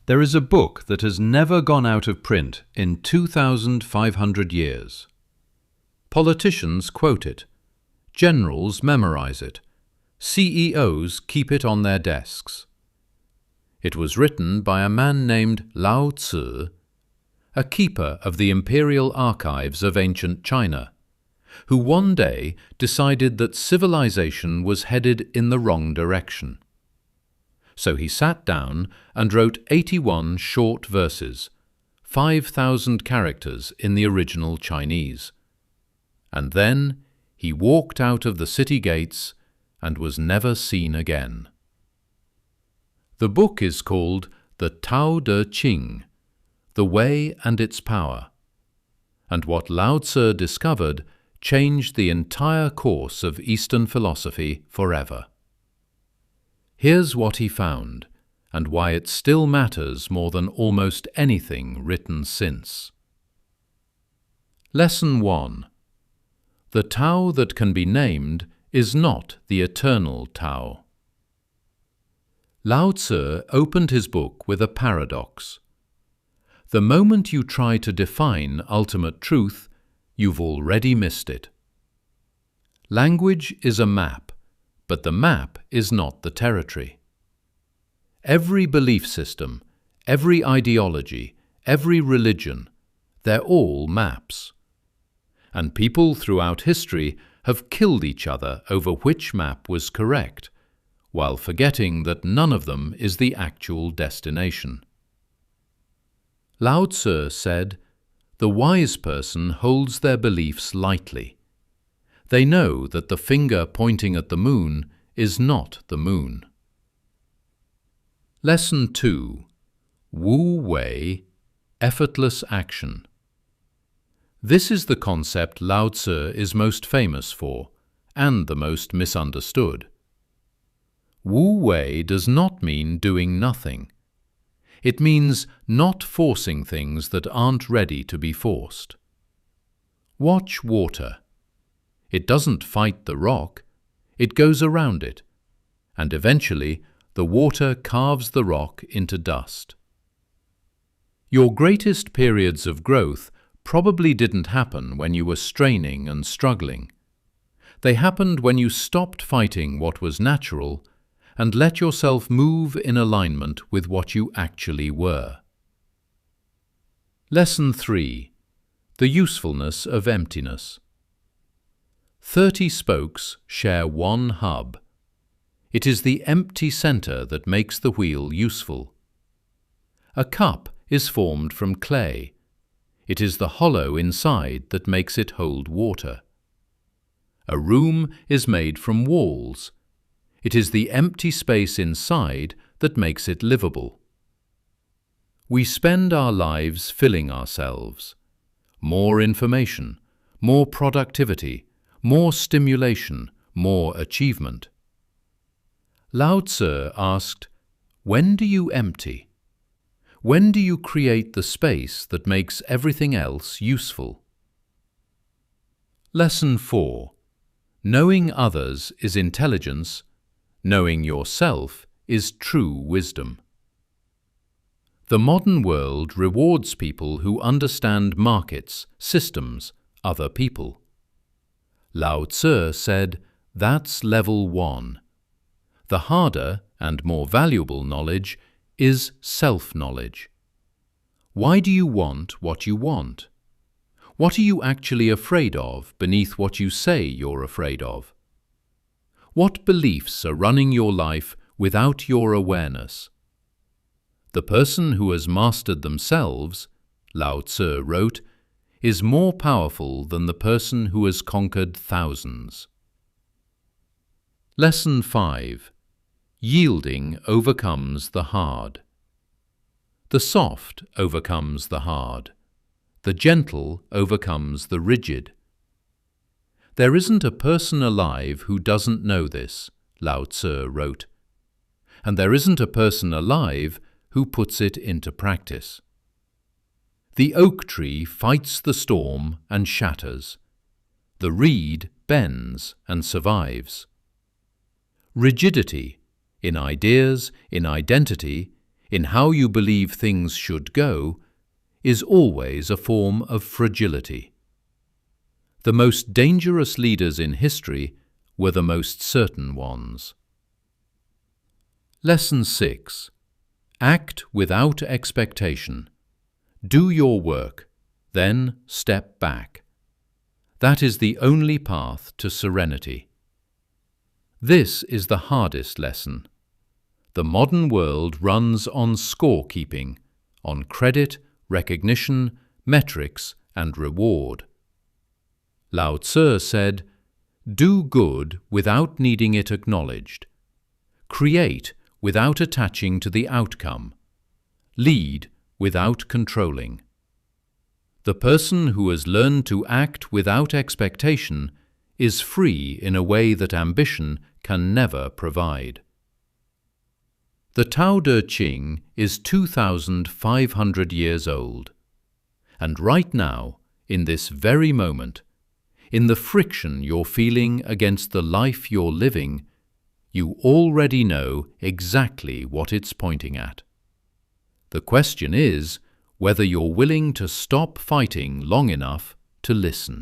There is a book that has never gone out of print in 2,500 years. Politicians quote it. Generals memorize it. CEOs keep it on their desks. It was written by a man named Lao Tzu, a keeper of the imperial archives of ancient China, who one day decided that civilization was headed in the wrong direction. So he sat down and wrote 81 short verses, 5,000 characters in the original Chinese. And then he walked out of the city gates and was never seen again. The book is called the Tao Te Ching, The Way and Its Power, and what Lao Tzu discovered changed the entire course of Eastern philosophy forever. Here's what he found, and why it still matters more than almost anything written since. Lesson 1. The Tao that can be named is not the eternal Tao. Lao Tzu opened his book with a paradox. The moment you try to define ultimate truth, you've already missed it. Language is a map, but the map is not the territory. Every belief system, every ideology, every religion, they're all maps. And people throughout history have killed each other over which map was correct, while forgetting that none of them is the actual destination. Lao Tzu said, "The wise person holds their beliefs lightly. They know that the finger pointing at the moon is not the moon." Lesson 2. Wu Wei, Effortless Action. This is the concept Lao Tzu is most famous for, and the most misunderstood. Wu Wei does not mean doing nothing. It means not forcing things that aren't ready to be forced. Watch water. It doesn't fight the rock, it goes around it, and eventually the water carves the rock into dust. Your greatest periods of growth probably didn't happen when you were straining and struggling. They happened when you stopped fighting what was natural and let yourself move in alignment with what you actually were. Lesson 3. The Usefulness of Emptiness. 30 spokes share one hub. It is the empty center that makes the wheel useful. A cup is formed from clay. It is the hollow inside that makes it hold water. A room is made from walls. It is the empty space inside that makes it livable. We spend our lives filling ourselves. More information, more productivity, more stimulation, more achievement. Lao Tzu asked, "When do you empty? When do you create the space that makes everything else useful?" Lesson 4. Knowing others is intelligence. Knowing yourself is true wisdom. The modern world rewards people who understand markets, systems, other people. Lao Tzu said, that's level 1. The harder and more valuable knowledge is self-knowledge. Why do you want what you want? What are you actually afraid of beneath what you say you're afraid of? What beliefs are running your life without your awareness? The person who has mastered themselves, Lao Tzu wrote, is more powerful than the person who has conquered thousands. Lesson 5. Yielding overcomes the hard. The soft overcomes the hard. The gentle overcomes the rigid. There isn't a person alive who doesn't know this, Lao Tzu wrote. And there isn't a person alive who puts it into practice. The oak tree fights the storm and shatters. The reed bends and survives. Rigidity, in ideas, in identity, in how you believe things should go, is always a form of fragility. The most dangerous leaders in history were the most certain ones. Lesson 6. Act without expectation. Do your work, then step back. That is the only path to serenity. This is the hardest lesson. The modern world runs on scorekeeping, on credit, recognition, metrics, and reward. Lao Tzu said, "Do good without needing it acknowledged. Create without attaching to the outcome. Lead without controlling." The person who has learned to act without expectation is free in a way that ambition can never provide. The Tao Te Ching is 2,500 years old. And right now, in this very moment, in the friction you're feeling against the life you're living, you already know exactly what it's pointing at. The question is whether you're willing to stop fighting long enough to listen.